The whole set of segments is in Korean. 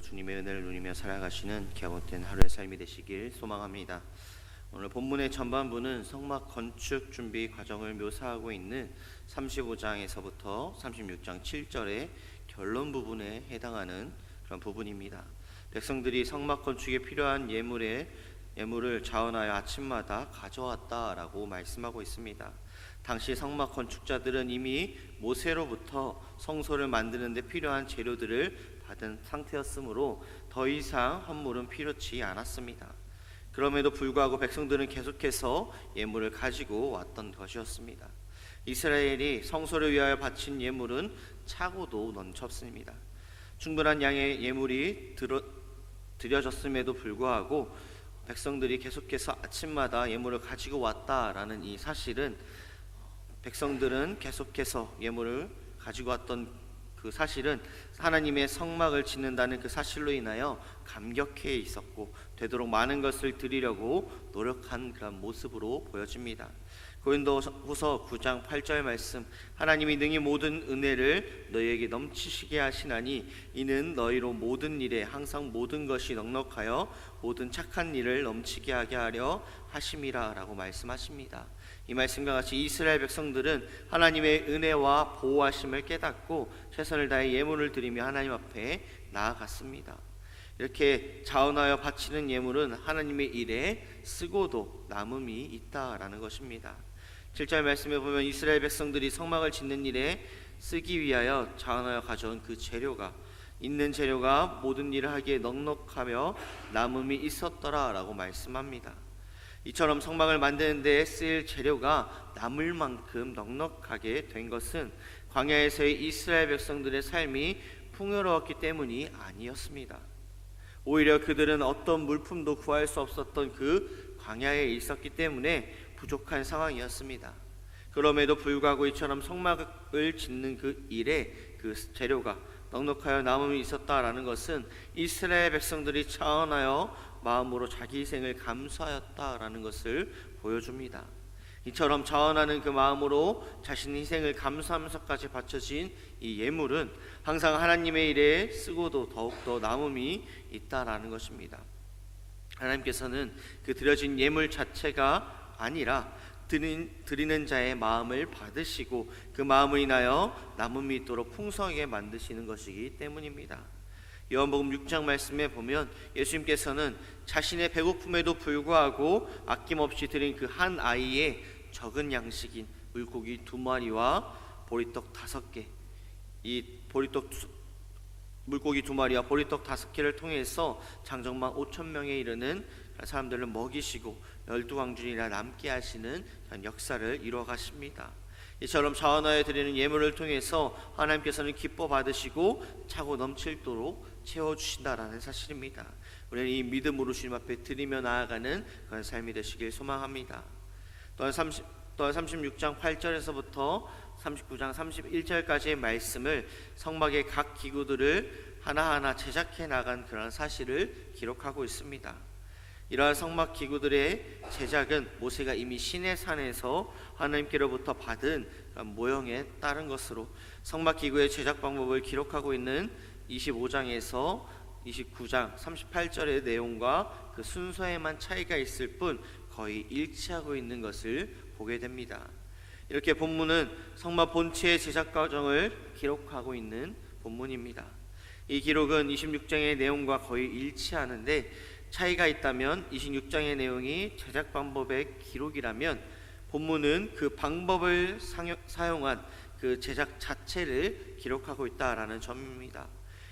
주님의 은혜를 누리며 살아가시는 갸웃된 하루의 삶이 되시길 소망합니다. 오늘 본문의 전반부는 성막 건축 준비 과정을 묘사하고 있는 35장에서부터 36장 7절의 결론 부분에 해당하는 그런 부분입니다. 백성들이 성막 건축에 필요한 예물을 자원하여 아침마다 가져왔다라고 말씀하고 있습니다. 당시 성막 건축자들은 이미 모세로부터 성소를 만드는 데 필요한 재료들을 받은 상태였으므로 더 이상 헌물은 필요치 않았습니다. 그럼에도 불구하고 백성들은 계속해서 예물을 가지고 왔던 것이었습니다. 이스라엘이 성소를 위하여 바친 예물은 차고도 넘쳤습니다. 충분한 양의 예물이 드려졌음에도 불구하고 백성들이 계속해서 아침마다 예물을 가지고 왔다라는 이 사실은, 백성들은 계속해서 예물을 가지고 왔던 그 사실은 하나님의 성막을 짓는다는 그 사실로 인하여 감격해 있었고, 되도록 많은 것을 드리려고 노력한 그런 모습으로 보여집니다. 고린도후서 9장 8절 말씀, 하나님이 능히 모든 은혜를 너희에게 넘치시게 하시나니 이는 너희로 모든 일에 항상 모든 것이 넉넉하여 모든 착한 일을 넘치게 하게 하려 하심이라 라고 말씀하십니다. 이 말씀과 같이 이스라엘 백성들은 하나님의 은혜와 보호하심을 깨닫고 최선을 다해 예물을 드리며 하나님 앞에 나아갔습니다. 이렇게 자원하여 바치는 예물은 하나님의 일에 쓰고도 남음이 있다라는 것입니다. 7절 말씀에 보면 이스라엘 백성들이 성막을 짓는 일에 쓰기 위하여 자원하여 가져온 그 재료가, 있는 재료가 모든 일을 하기에 넉넉하며 남음이 있었더라 라고 말씀합니다. 이처럼 성막을 만드는 데 쓰일 재료가 남을 만큼 넉넉하게 된 것은 광야에서의 이스라엘 백성들의 삶이 풍요로웠기 때문이 아니었습니다. 오히려 그들은 어떤 물품도 구할 수 없었던 그 광야에 있었기 때문에 부족한 상황이었습니다. 그럼에도 불구하고 이처럼 성막을 짓는 그 일에 그 재료가 넉넉하여 남음이 있었다라는 것은 이스라엘 백성들이 자원하여 마음으로 자기 희생을 감수하였다라는 것을 보여줍니다. 이처럼 자원하는 그 마음으로 자신 희생을 감수하면서까지 바쳐진 이 예물은 항상 하나님의 일에 쓰고도 더욱더 남음이 있다라는 것입니다. 하나님께서는 그 드려진 예물 자체가 아니라 드리는 자의 마음을 받으시고 그 마음을 인하여 남음이 있도록 풍성하게 만드시는 것이기 때문입니다. 요한복음 6장 말씀에 보면 예수님께서는 자신의 배고픔에도 불구하고 아낌없이 드린 그 한 아이의 적은 양식인 물고기 2마리와 보리떡 5개, 이 물고기 2마리와 보리떡 5개를 통해서 장정만 5,000명에 이르는 사람들을 먹이시고 12광준이나 남게 하시는 역사를 이루어 가십니다. 이처럼 자원하여 드리는 예물을 통해서 하나님께서는 기뻐 받으시고 차고 넘칠도록 채워주신다라는 사실입니다. 우리는 이 믿음으로 주님 앞에 드리며 나아가는 그런 삶이 되시길 소망합니다. 또한 36장 8절에서부터 39장 31절까지의 말씀을 성막의 각 기구들을 하나하나 제작해 나간 그런 사실을 기록하고 있습니다. 이러한 성막 기구들의 제작은 모세가 이미 시내산에서 하나님께로부터 받은 모형에 따른 것으로 성막 기구의 제작 방법을 기록하고 있는 25장에서 29장 38절의 내용과 그 순서에만 차이가 있을 뿐 거의 일치하고 있는 것을 보게 됩니다. 이렇게 본문은 성막 본체의 제작 과정을 기록하고 있는 본문입니다. 이 기록은 26장의 내용과 거의 일치하는데, 차이가 있다면 26장의 내용이 제작 방법의 기록이라면 본문은 그 방법을 사용한 그 제작 자체를 기록하고 있다라는 점입니다.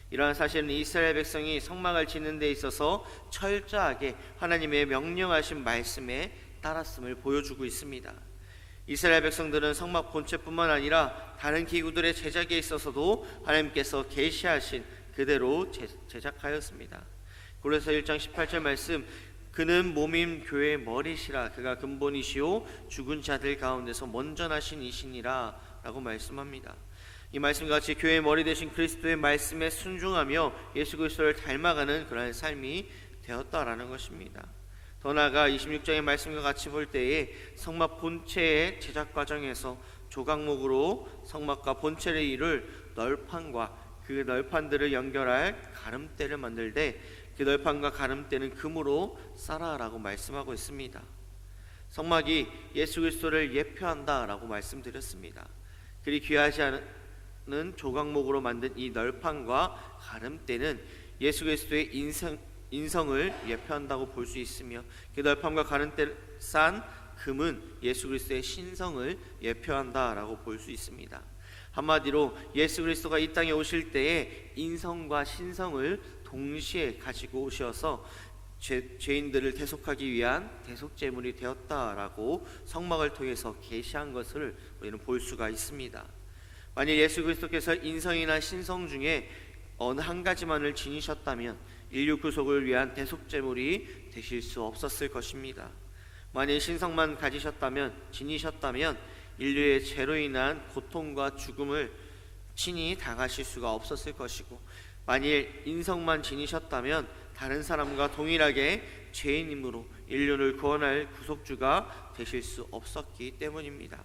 이러한 사실은 이스라엘 백성이 성막을 짓는 데 있어서 철저하게 하나님의 명령하신 말씀에 따랐음을 보여주고 있습니다. 이스라엘 백성들은 성막 본체뿐만 아니라 다른 기구들의 제작에 있어서도 하나님께서 계시하신 그대로 제작하였습니다. 고린도서 1장 18절 말씀, 그는 몸인 교회의 머리시라, 그가 근본이시오 죽은 자들 가운데서 먼저 나신 이시니라 라고 말씀합니다. 이 말씀과 같이 교회의 머리 되신 그리스도의 말씀에 순종하며 예수 그리스도를 닮아가는 그러한 삶이 되었다라는 것입니다. 더 나아가 26장의 말씀과 같이 볼 때에 성막 본체의 제작 과정에서 조각목으로 성막과 본체를 이룰 널판과 그 널판들을 연결할 가름대를 만들되 그 널판과 가름대는 금으로 싸라라고 말씀하고 있습니다. 성막이 예수 그리스도를 예표한다라고 말씀드렸습니다. 그리 귀하지 않은 조각목으로 만든 이 널판과 가름대는 예수 그리스도의 인성을 예표한다고 볼 수 있으며, 그 널판과 가름대를 싼 금은 예수 그리스도의 신성을 예표한다라고 볼 수 있습니다. 한마디로 예수 그리스도가 이 땅에 오실 때에 인성과 신성을 동시에 가지고 오셔서 죄인들을 대속하기 위한 대속제물이 되었다라고 성막을 통해서 계시한 것을 우리는 볼 수가 있습니다. 만일 예수 그리스도께서 인성이나 신성 중에 어느 한 가지만을 지니셨다면 인류 구속을 위한 대속제물이 되실 수 없었을 것입니다. 만일 신성만 지니셨다면 인류의 죄로 인한 고통과 죽음을 친히 당하실 수가 없었을 것이고, 만일 인성만 지니셨다면 다른 사람과 동일하게 죄인임으로 인류를 구원할 구속주가 되실 수 없었기 때문입니다.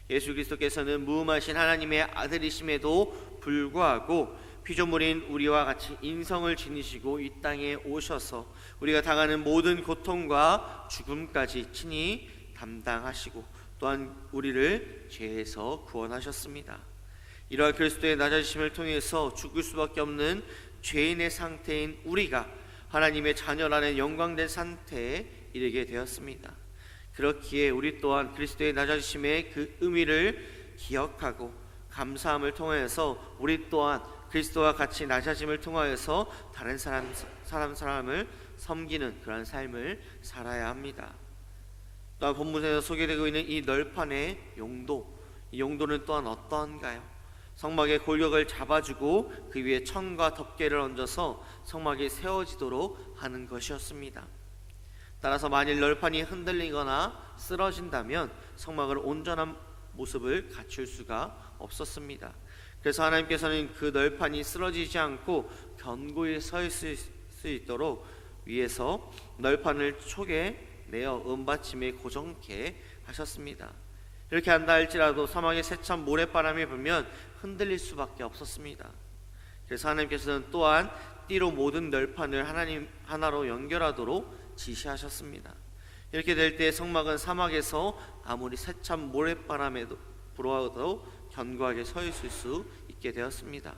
예수 그리스도께서는 무음하신 하나님의 아들이심에도 불구하고 피조물인 우리와 같이 인성을 지니시고 이 땅에 오셔서 우리가 당하는 모든 고통과 죽음까지 친히 담당하시고 또한 우리를 죄에서 구원하셨습니다. 이러한 그리스도의 낮아지심을 통해서 죽을 수밖에 없는 죄인의 상태인 우리가 하나님의 자녀라는 영광된 상태에 이르게 되었습니다. 그렇기에 우리 또한 그리스도의 낮아지심의 그 의미를 기억하고 감사함을 통하여서 우리 또한 그리스도와 같이 낮아짐을 통하여서 다른 사람을 섬기는 그런 삶을 살아야 합니다. 또한 본문에서 소개되고 있는 이 널판의 용도, 이 용도는 또한 어떠한가요? 성막의 골격을 잡아주고 그 위에 천과 덮개를 얹어서 성막이 세워지도록 하는 것이었습니다. 따라서 만일 널판이 흔들리거나 쓰러진다면 성막을 온전한 모습을 갖출 수가 없었습니다. 그래서 하나님께서는 그 널판이 쓰러지지 않고 견고히 서 있을 수 있도록 위에서 널판을 촉에 내어 은받침에 고정케 하셨습니다. 이렇게 한다 할지라도 사막에 세찬 모래바람이 불면 흔들릴 수밖에 없었습니다. 그래서 하나님께서는 또한 띠로 모든 널판을 하나님 하나로 연결하도록 지시하셨습니다. 이렇게 될 때 성막은 사막에서 아무리 세찬 모래바람에도 불어와도 견고하게 서 있을 수 있게 되었습니다.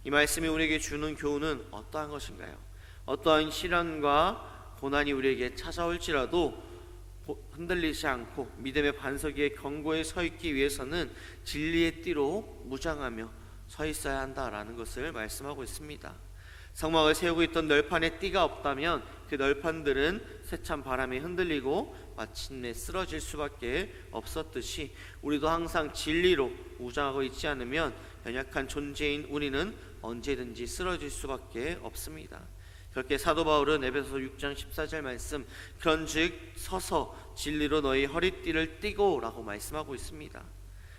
이 말씀이 우리에게 주는 교훈은 어떠한 것인가요? 어떠한 시련과 고난이 우리에게 찾아올지라도 흔들리지 않고 믿음의 반석 위에 견고히 서 있기 위해서는 진리의 띠로 무장하며 서 있어야 한다라는 것을 말씀하고 있습니다. 성막을 세우고 있던 널판에 띠가 없다면 그 널판들은 세찬 바람에 흔들리고 마침내 쓰러질 수밖에 없었듯이 우리도 항상 진리로 무장하고 있지 않으면 연약한 존재인 우리는 언제든지 쓰러질 수밖에 없습니다. 그렇게 사도 바울은 에베소서 6장 14절 말씀, 그런즉 서서 진리로 너희 허리띠를 띠고 라고 말씀하고 있습니다.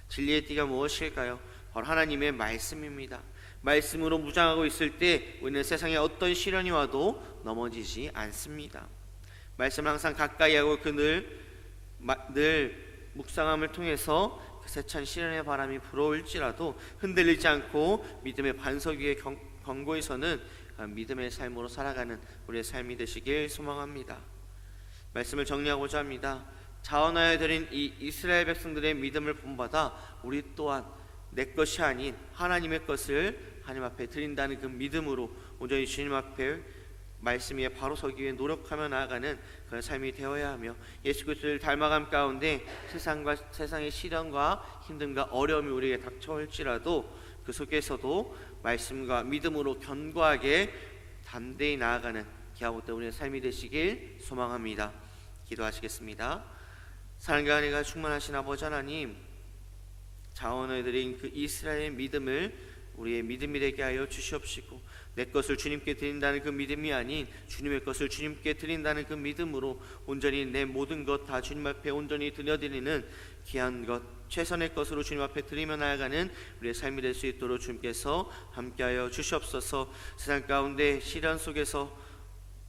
진리의 띠가 무엇일까요? 바로 하나님의 말씀입니다. 말씀으로 무장하고 있을 때 우리는 세상에 어떤 시련이 와도 넘어지지 않습니다. 말씀을 항상 가까이 하고 늘 묵상함을 통해서 그 세찬 시련의 바람이 불어올지라도 흔들리지 않고 믿음의 반석 위에 견고히 서는 믿음의 삶으로 살아가는 우리의 삶이 되시길 소망합니다. 말씀을 정리하고자 합니다. 자원하여 드린 이 이스라엘 백성들의 믿음을 본받아 우리 또한 내 것이 아닌 하나님의 것을 하나님 앞에 드린다는 그 믿음으로 온전히 주님 앞에 말씀 위에 바로 서기 위해 노력하며 나아가는 그런 삶이 되어야 하며, 예수 그리스도를 닮아감 가운데 세상의 시련과 힘듦과 어려움이 우리에게 닥쳐올지라도 그 속에서도 말씀과 믿음으로 견고하게 담대히 나아가는 기하고 때문에 삶이 되시길 소망합니다. 기도하시겠습니다. 사랑과 은혜가 충만하신 아버지 하나님, 자원을 드린 그 이스라엘의 믿음을 우리의 믿음이 되게 하여 주시옵시고, 내 것을 주님께 드린다는 그 믿음이 아닌 주님의 것을 주님께 드린다는 그 믿음으로 온전히 내 모든 것 다 주님 앞에 온전히 드려드리는 귀한 것, 최선의 것으로 주님 앞에 드리며 나아가는 우리의 삶이 될 수 있도록 주님께서 함께하여 주시옵소서. 세상 가운데 시련 속에서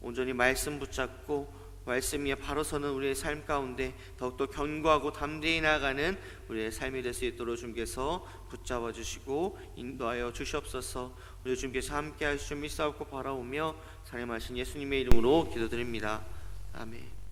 온전히 말씀 붙잡고 말씀 위에 바로 서는 우리의 삶 가운데 더욱더 견고하고 담대히 나아가는 우리의 삶이 될 수 있도록 주님께서 붙잡아 주시고 인도하여 주시옵소서. 우리 주님께서 함께 하시며 믿사옵고 바라오며 사랑하신 예수님의 이름으로 기도드립니다. 아멘.